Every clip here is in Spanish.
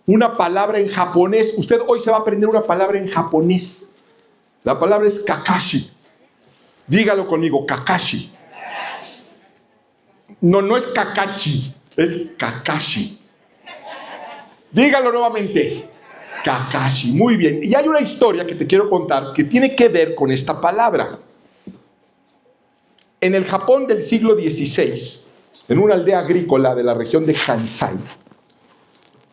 una palabra en japonés. Usted hoy se va a aprender una palabra en japonés. La palabra es Kakashi. Dígalo conmigo, Kakashi. No, no es Kakashi, es Kakashi. Dígalo nuevamente. Kakashi, muy bien. Y hay una historia que te quiero contar que tiene que ver con esta palabra. En el Japón del siglo XVI, en una aldea agrícola de la región de Kansai,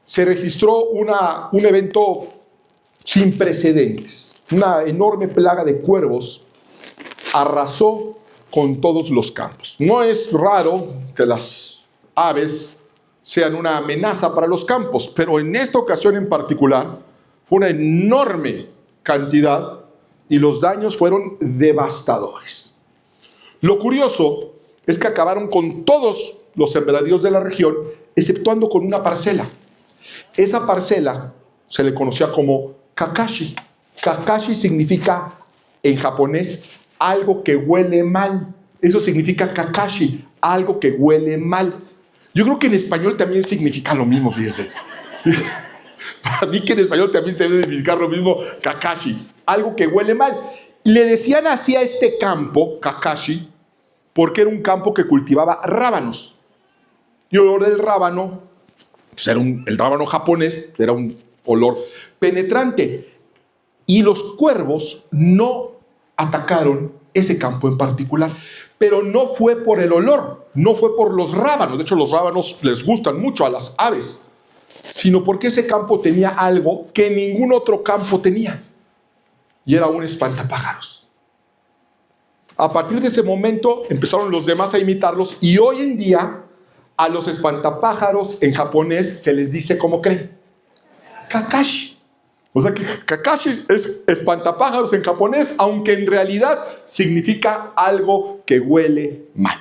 se registró un evento sin precedentes. Una enorme plaga de cuervos arrasó con todos los campos. No es raro que las aves sean una amenaza para los campos, pero en esta ocasión en particular fue una enorme cantidad y los daños fueron devastadores. Lo curioso es que acabaron con todos los sembradíos de la región, exceptuando con una parcela. Esa parcela se le conocía como Kakashi. Kakashi significa en japonés algo que huele mal. Eso significa Kakashi, algo que huele mal. Yo creo que en español también significa lo mismo, fíjense. Sí. Para mí que en español también se debe significar lo mismo, Kakashi, algo que huele mal. Le decían así a este campo, Kakashi, porque era un campo que cultivaba rábanos. Y el olor del rábano, pues el rábano japonés, era un olor penetrante. Y los cuervos no atacaron ese campo en particular. Pero no fue por el olor, no fue por los rábanos. De hecho, los rábanos les gustan mucho a las aves, sino porque ese campo tenía algo que ningún otro campo tenía. Y era un espantapájaros. A partir de ese momento empezaron los demás a imitarlos y hoy en día a los espantapájaros en japonés se les dice, ¿cómo creen? Kakashi. O sea que Kakashi es espantapájaros en japonés, aunque en realidad significa algo que huele mal.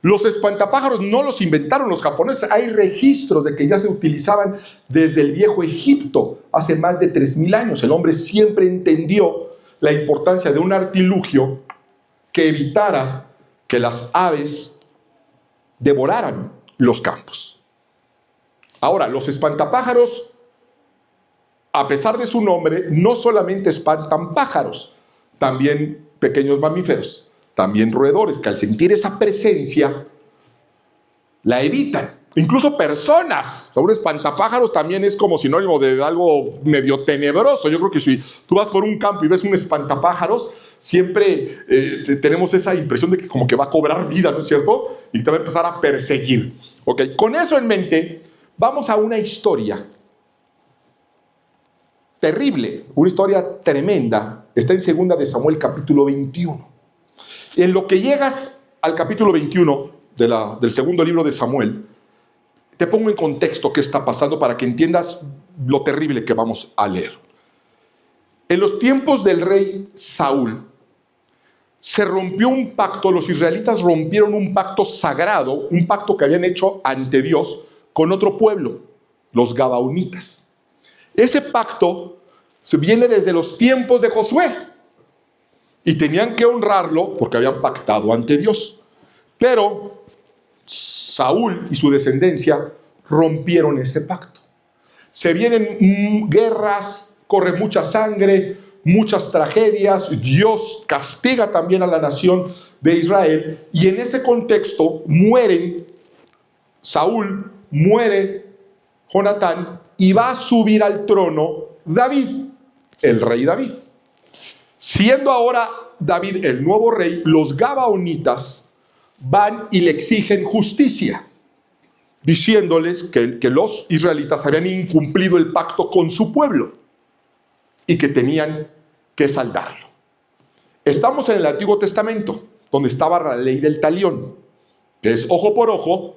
Los espantapájaros no los inventaron los japoneses. Hay registros de que ya se utilizaban desde el viejo Egipto, hace más de 3000 años. El hombre siempre entendió la importancia de un artilugio que evitara que las aves devoraran los campos. Ahora, los espantapájaros, a pesar de su nombre, no solamente espantan pájaros, también pequeños mamíferos, también roedores, que al sentir esa presencia, la evitan. Incluso personas. Un espantapájaros también es como sinónimo de algo medio tenebroso. Yo creo que si tú vas por un campo y ves un espantapájaros, siempre tenemos esa impresión de que como que va a cobrar vida, ¿no es cierto? Y te va a empezar a perseguir. Okay. Con eso en mente, vamos a una historia terrible, una historia tremenda. Está en 2 de Samuel, capítulo 21. En lo que llegas al capítulo 21 del segundo libro de Samuel, te pongo en contexto qué está pasando para que entiendas lo terrible que vamos a leer. En los tiempos del rey Saúl, se rompió un pacto, los israelitas rompieron un pacto sagrado, un pacto que habían hecho ante Dios con otro pueblo, los gabaonitas. Ese pacto viene desde los tiempos de Josué y tenían que honrarlo porque habían pactado ante Dios. Pero Saúl y su descendencia rompieron ese pacto. Se vienen guerras, corre mucha sangre, muchas tragedias. Dios castiga también a la nación de Israel y en ese contexto mueren Saúl, muere Jonatán y va a subir al trono David, el rey David. Siendo ahora David el nuevo rey, los gabaonitas van y le exigen justicia, diciéndoles que los israelitas habían incumplido el pacto con su pueblo y que tenían que saldarlo. Estamos en el Antiguo Testamento, donde estaba la ley del talión, que es ojo por ojo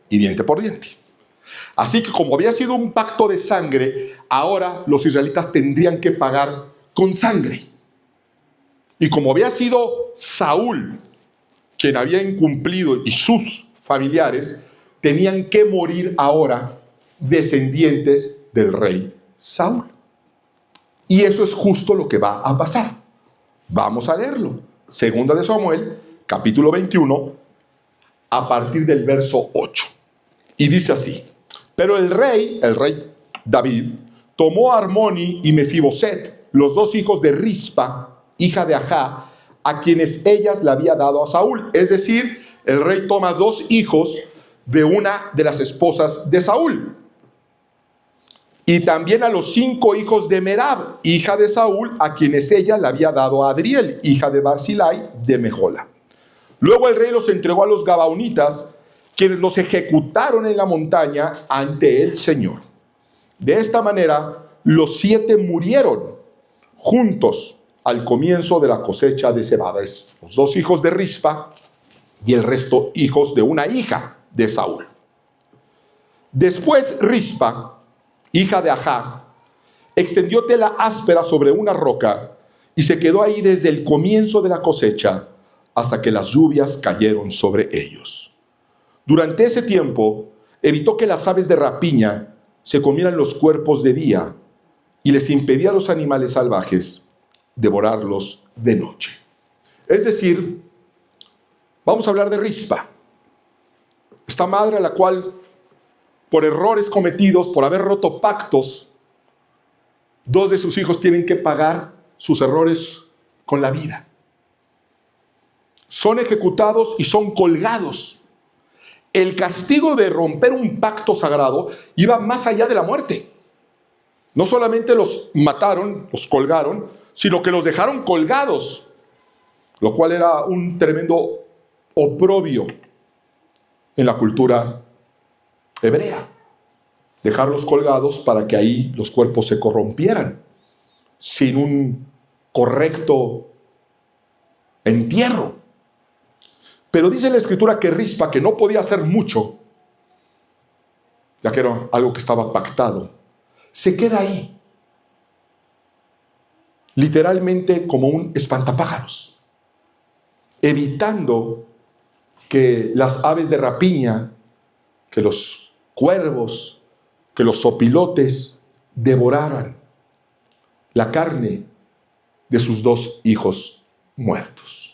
y diente por diente. Así que como había sido un pacto de sangre, ahora los israelitas tendrían que pagar con sangre. Y como había sido Saúl quien había incumplido y sus familiares, tenían que morir ahora descendientes del rey Saúl. Y eso es justo lo que va a pasar. Vamos a leerlo. 2 de Samuel, capítulo 21, a partir del verso 8. Y dice así: Pero el rey David, tomó a Armoni y Mefiboset, los dos hijos de Rispa, hija de Ajá, a quienes ellas le había dado a Saúl. Es decir, el rey toma dos hijos de una de las esposas de Saúl. Y también a los 5 hijos de Merab, hija de Saúl, a quienes ella le había dado a Adriel, hija de Barzilai, de Mejola. Luego el rey los entregó a los gabaonitas, quienes los ejecutaron en la montaña ante el Señor. De esta manera, los 7 murieron juntos al comienzo de la cosecha de cebada. Es los 2 hijos de Rispa y el resto hijos de una hija de Saúl. Después Rispa, hija de Ajá, extendió tela áspera sobre una roca y se quedó ahí desde el comienzo de la cosecha hasta que las lluvias cayeron sobre ellos. Durante ese tiempo evitó que las aves de rapiña se comieran los cuerpos de día y les impedía a los animales salvajes devorarlos de noche. Es decir, vamos a hablar de Rispa, esta madre a la cual, por errores cometidos, por haber roto pactos, 2 de sus hijos tienen que pagar sus errores con la vida. Son ejecutados y son colgados. El castigo de romper un pacto sagrado iba más allá de la muerte. No solamente los mataron, los colgaron, sino que los dejaron colgados, lo cual era un tremendo oprobio en la cultura hebrea. Dejarlos colgados para que ahí los cuerpos se corrompieran, sin un correcto entierro. Pero dice la Escritura que Rispa, que no podía hacer mucho, ya que era algo que estaba pactado, se queda ahí, literalmente como un espantapájaros, evitando que las aves de rapiña, que los cuervos, que los zopilotes devoraran la carne de sus 2 hijos muertos.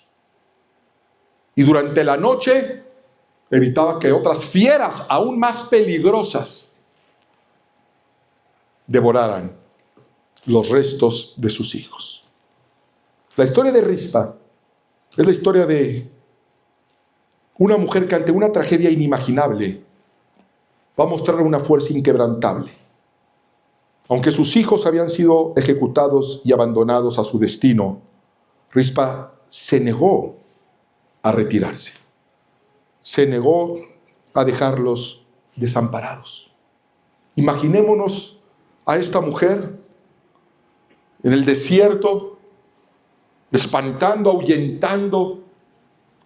Y durante la noche evitaba que otras fieras aún más peligrosas devoraran los restos de sus hijos. La historia de Rispa es la historia de una mujer que ante una tragedia inimaginable va a mostrar una fuerza inquebrantable. Aunque sus hijos habían sido ejecutados y abandonados a su destino, Rispa se negó a retirarse. Se negó a dejarlos desamparados. Imaginémonos a esta mujer en el desierto, espantando, ahuyentando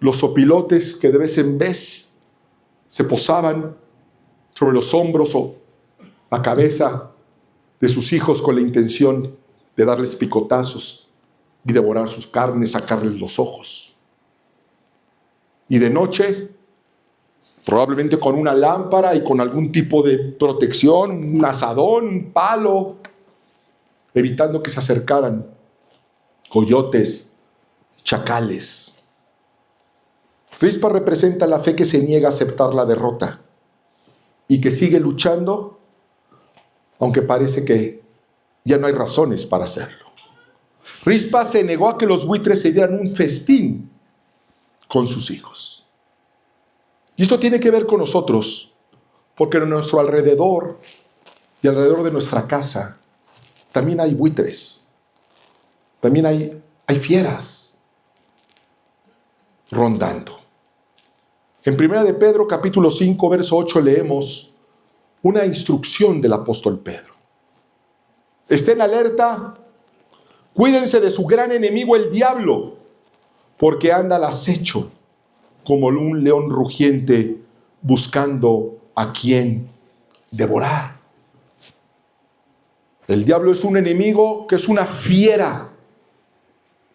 los zopilotes que de vez en vez se posaban sobre los hombros o la cabeza de sus hijos con la intención de darles picotazos y devorar sus carnes, sacarles los ojos. Y de noche, probablemente con una lámpara y con algún tipo de protección, un azadón, un palo, evitando que se acercaran coyotes, chacales. Rispa representa la fe que se niega a aceptar la derrota y que sigue luchando, aunque parece que ya no hay razones para hacerlo. Rispa se negó a que los buitres se dieran un festín con sus hijos. Y esto tiene que ver con nosotros, porque en nuestro alrededor y alrededor de nuestra casa también hay buitres, también hay fieras rondando. En 1 de Pedro, capítulo 5, verso 8, leemos una instrucción del apóstol Pedro. Estén alerta, cuídense de su gran enemigo el diablo, porque anda al acecho como un león rugiente buscando a quien devorar. El diablo es un enemigo que es una fiera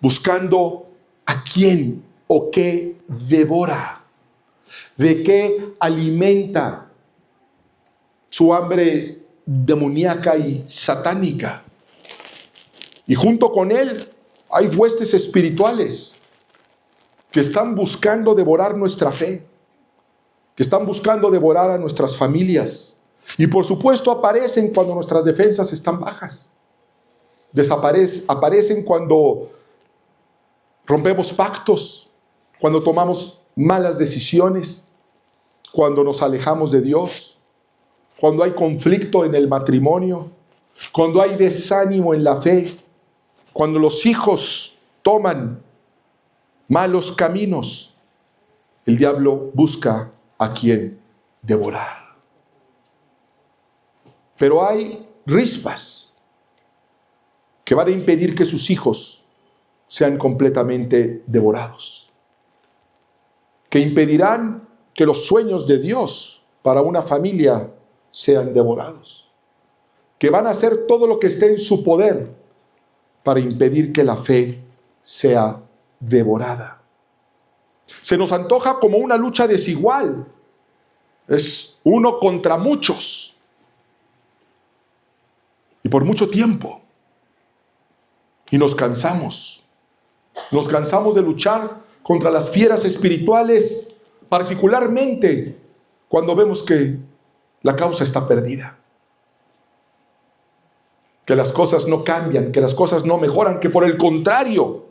buscando a quien o qué devora, de qué alimenta su hambre demoníaca y satánica. Y junto con él hay huestes espirituales que están buscando devorar nuestra fe, que están buscando devorar a nuestras familias, Y por supuesto aparecen cuando nuestras defensas están bajas. Aparecen cuando rompemos pactos, cuando tomamos malas decisiones, cuando nos alejamos de Dios, cuando hay conflicto en el matrimonio, cuando hay desánimo en la fe, cuando los hijos toman malos caminos. El diablo busca a quien devorar. Pero hay rispas que van a impedir que sus hijos sean completamente devorados, que impedirán que los sueños de Dios para una familia sean devorados, que van a hacer todo lo que esté en su poder para impedir que la fe sea devorada. Se nos antoja como una lucha desigual. Es uno contra muchos. Y por mucho tiempo. Y nos cansamos. Nos cansamos de luchar contra las fieras espirituales, particularmente cuando vemos que la causa está perdida. Que las cosas no cambian, que las cosas no mejoran, que por el contrario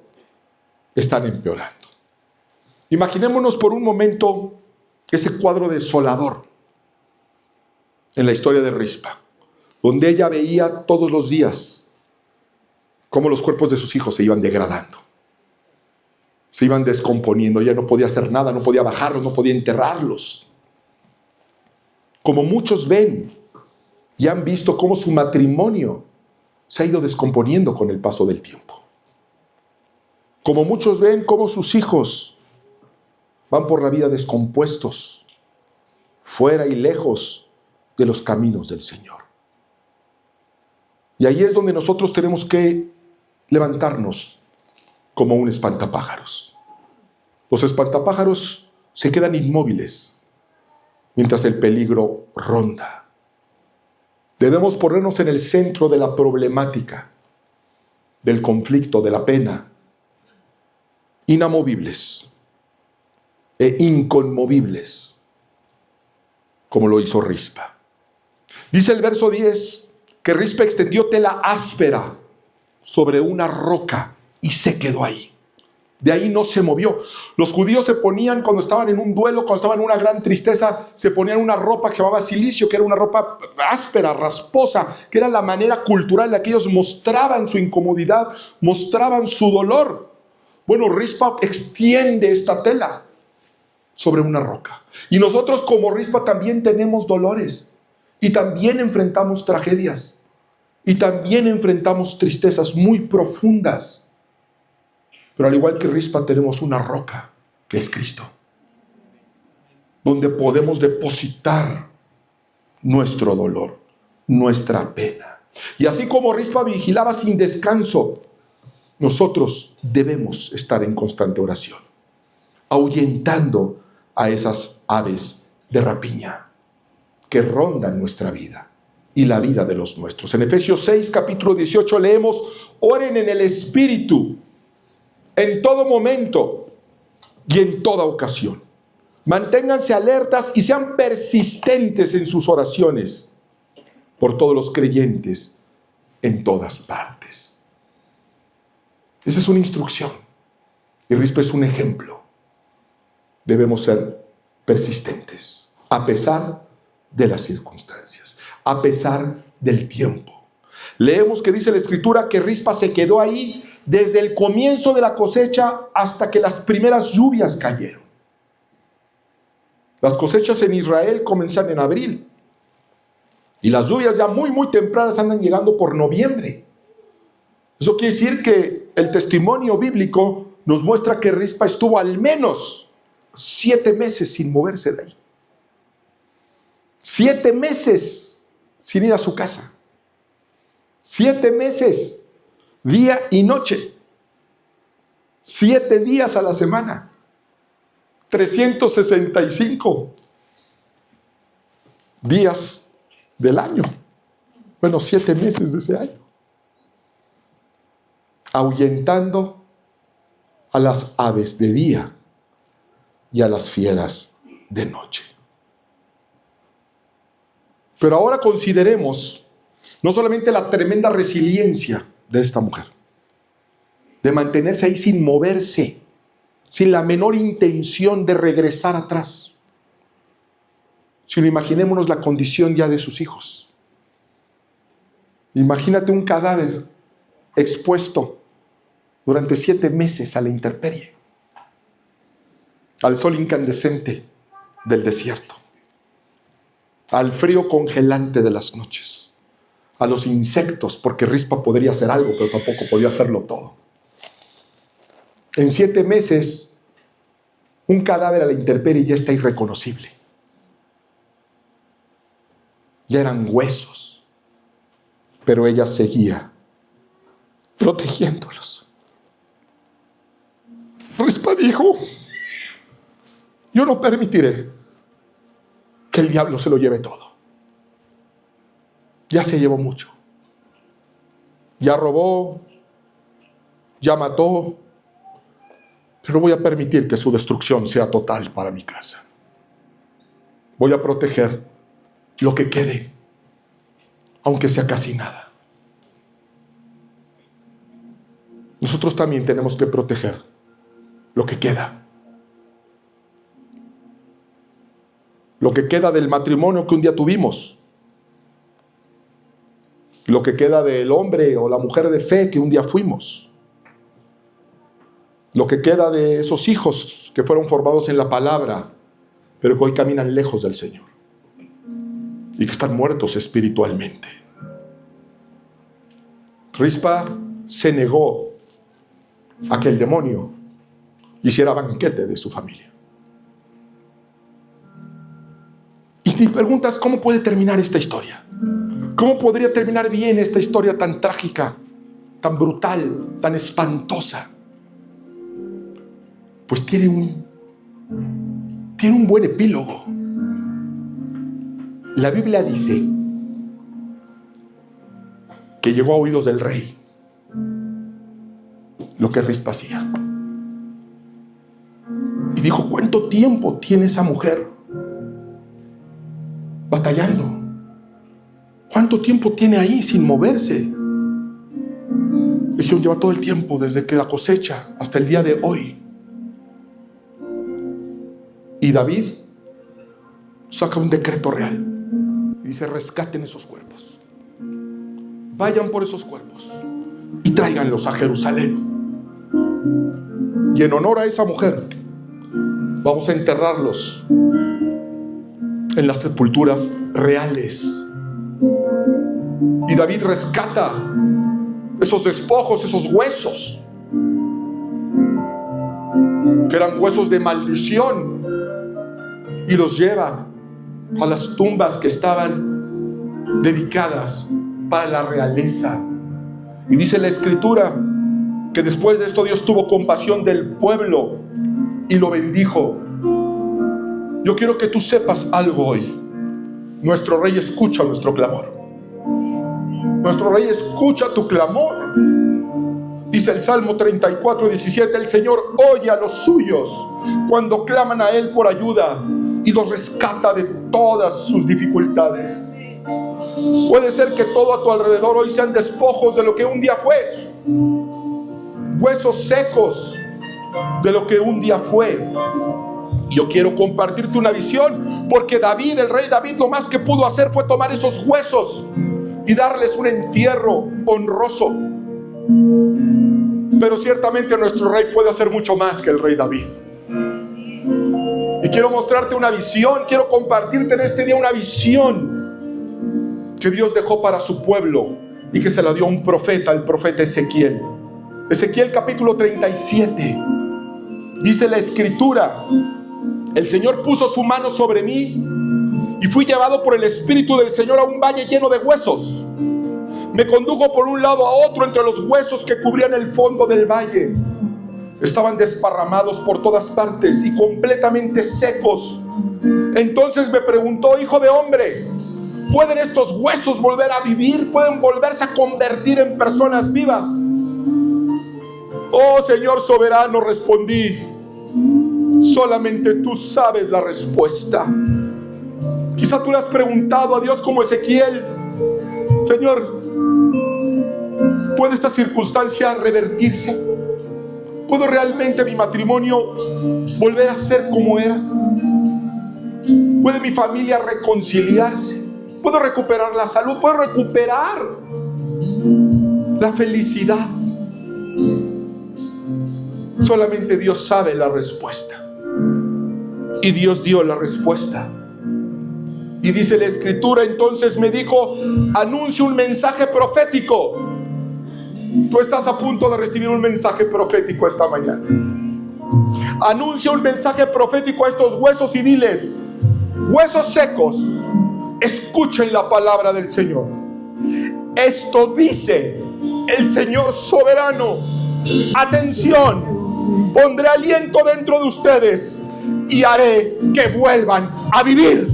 están empeorando. Imaginémonos por un momento ese cuadro desolador en la historia de Rispa, donde ella veía todos los días cómo los cuerpos de sus hijos se iban degradando, se iban descomponiendo. Ella no podía hacer nada, no podía bajarlos, no podía enterrarlos. Como muchos ven y han visto cómo su matrimonio se ha ido descomponiendo con el paso del tiempo. Como muchos ven cómo sus hijos van por la vida descompuestos, fuera y lejos de los caminos del Señor. Y ahí es donde nosotros tenemos que levantarnos como un espantapájaros. Los espantapájaros se quedan inmóviles mientras el peligro ronda. Debemos ponernos en el centro de la problemática, del conflicto, de la pena, inamovibles e inconmovibles, como lo hizo Rispa. Dice el verso 10 que Rispa extendió tela áspera sobre una roca y se quedó ahí. De ahí no se movió. Los judíos se ponían, cuando estaban en un duelo, cuando estaban en una gran tristeza, se ponían una ropa que se llamaba cilicio, que era una ropa áspera, rasposa, que era la manera cultural en la que ellos mostraban su incomodidad, mostraban su dolor. Bueno, Rispa extiende esta tela sobre una roca. Y nosotros como Rispa también tenemos dolores. Y también enfrentamos tragedias. Y también enfrentamos tristezas muy profundas. Pero al igual que Rispa tenemos una roca, que es Cristo, donde podemos depositar nuestro dolor, nuestra pena. Y así como Rispa vigilaba sin descanso, nosotros debemos estar en constante oración, ahuyentando a esas aves de rapiña que rondan nuestra vida y la vida de los nuestros. En Efesios 6, capítulo 18 leemos: oren en el Espíritu en todo momento y en toda ocasión. Manténganse alertas y sean persistentes en sus oraciones por todos los creyentes en todas partes. Esa es una instrucción. Y Rispa es un ejemplo. Debemos ser persistentes, a pesar de las circunstancias, a pesar del tiempo. Leemos que dice la Escritura que Rispa se quedó ahí desde el comienzo de la cosecha hasta que las primeras lluvias cayeron. Las cosechas en Israel comienzan en abril y las lluvias ya muy tempranas andan llegando por noviembre. Eso quiere decir que el testimonio bíblico nos muestra que Rispa estuvo al menos 7 meses sin moverse de ahí. 7 meses sin ir a su casa. 7 meses, día y noche. 7 días a la semana. 365 días del año. Bueno, 7 meses de ese año. Ahuyentando a las aves de día y a las fieras de noche. Pero ahora consideremos no solamente la tremenda resiliencia de esta mujer, de mantenerse ahí sin moverse, sin la menor intención de regresar atrás, sino imaginémonos la condición ya de sus hijos. Imagínate un cadáver expuesto durante 7 meses a la intemperie, al sol incandescente del desierto, al frío congelante de las noches, a los insectos, porque Rispa podría hacer algo, pero tampoco podía hacerlo todo. En 7 meses, un cadáver a la intemperie ya está irreconocible. Ya eran huesos, pero ella seguía protegiéndolos. Rispa dijo: yo no permitiré que el diablo se lo lleve todo. Ya se llevó mucho. Ya robó, ya mató, pero no voy a permitir que su destrucción sea total para mi casa. Voy a proteger lo que quede, aunque sea casi nada. Nosotros también tenemos que proteger lo que queda. Lo que queda del matrimonio que un día tuvimos. Lo que queda del hombre o la mujer de fe que un día fuimos. Lo que queda de esos hijos que fueron formados en la palabra, pero que hoy caminan lejos del Señor y que están muertos espiritualmente. Rispa se negó a que el demonio hiciera banquete de su familia. Y te preguntas, ¿cómo puede terminar esta historia? ¿Cómo podría terminar bien esta historia tan trágica, tan brutal, tan espantosa? Pues tiene un buen epílogo. La Biblia dice que llegó a oídos del rey lo que Rispa hacía. Y dijo: ¿cuánto tiempo tiene esa mujer batallando? ¿Cuánto tiempo tiene ahí sin moverse? Dijeron: lleva todo el tiempo desde que la cosecha hasta el día de hoy. Y David saca un decreto real y dice: rescaten esos cuerpos, vayan por esos cuerpos y tráiganlos a Jerusalén. Y en honor a esa mujer vamos a enterrarlos en las sepulturas reales. Y David rescata esos despojos, esos huesos, que eran huesos de maldición, y los lleva a las tumbas que estaban dedicadas para la realeza. Y dice la Escritura que después de esto Dios tuvo compasión del pueblo y lo bendijo. Yo quiero que tú sepas algo hoy. Nuestro Rey escucha nuestro clamor. Nuestro Rey escucha tu clamor. Dice el Salmo 34:17: el Señor oye a los suyos cuando claman a Él por ayuda y los rescata de todas sus dificultades. Puede ser que todo a tu alrededor hoy sean despojos de lo que un día fue, huesos secos de lo que un día fue. Yo quiero compartirte una visión, porque David, el rey David, lo más que pudo hacer fue tomar esos huesos y darles un entierro honroso. Pero ciertamente nuestro rey puede hacer mucho más que el rey David. Y quiero mostrarte una visión, quiero compartirte en este día una visión que Dios dejó para su pueblo y que se la dio a un profeta, el profeta Ezequiel. Ezequiel capítulo 37. Dice la Escritura: el Señor puso su mano sobre mí y fui llevado por el Espíritu del Señor a un valle lleno de huesos. Me condujo por un lado a otro entre los huesos que cubrían el fondo del valle. Estaban desparramados por todas partes y completamente secos. Entonces me preguntó: hijo de hombre, ¿pueden estos huesos volver a vivir? ¿Pueden volverse a convertir en personas vivas? Oh Señor soberano, respondí, solamente tú sabes la respuesta. Quizá tú le has preguntado a Dios como Ezequiel: Señor, ¿puede esta circunstancia revertirse? ¿Puedo realmente mi matrimonio volver a ser como era? ¿Puede mi familia reconciliarse? ¿Puedo recuperar la salud? ¿Puedo recuperar la felicidad? Solamente Dios sabe la respuesta. Y Dios dio la respuesta. Y dice la Escritura: entonces me dijo, anuncia un mensaje profético. Tú estás a punto de recibir un mensaje profético esta mañana. Anuncia un mensaje profético a estos huesos y diles: huesos secos, escuchen la palabra del Señor. Esto dice el Señor soberano. Atención, pondré aliento dentro de ustedes y haré que vuelvan a vivir.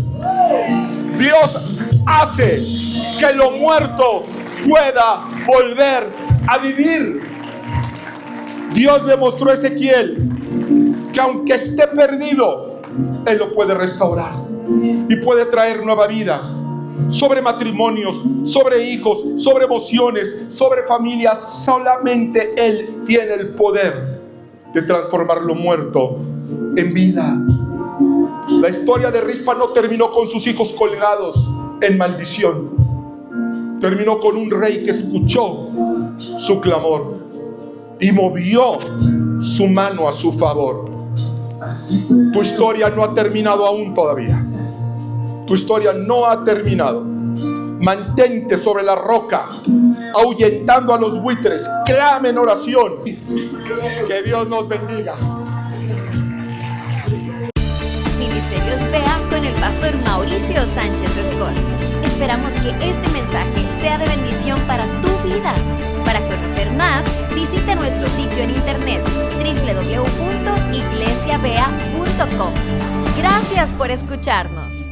Dios hace que lo muerto pueda volver a vivir. Dios le mostró a Ezequiel que aunque esté perdido, Él lo puede restaurar y puede traer nueva vida sobre matrimonios, sobre hijos, sobre emociones, sobre familias. Solamente Él tiene el poder de transformar lo muerto en vida. La historia de Rispa no terminó con sus hijos colgados en maldición. Terminó con un rey que escuchó su clamor y movió su mano a su favor. Tu historia no ha terminado aún todavía. Tu historia no ha terminado. Mantente sobre la roca, ahuyentando a los buitres. Clame en oración. Que Dios nos bendiga. Ministerios Vea con el pastor Mauricio Sánchez Escort. Esperamos que este mensaje sea de bendición para tu vida. Para conocer más, visita nuestro sitio en internet www.iglesiavea.com. Gracias por escucharnos.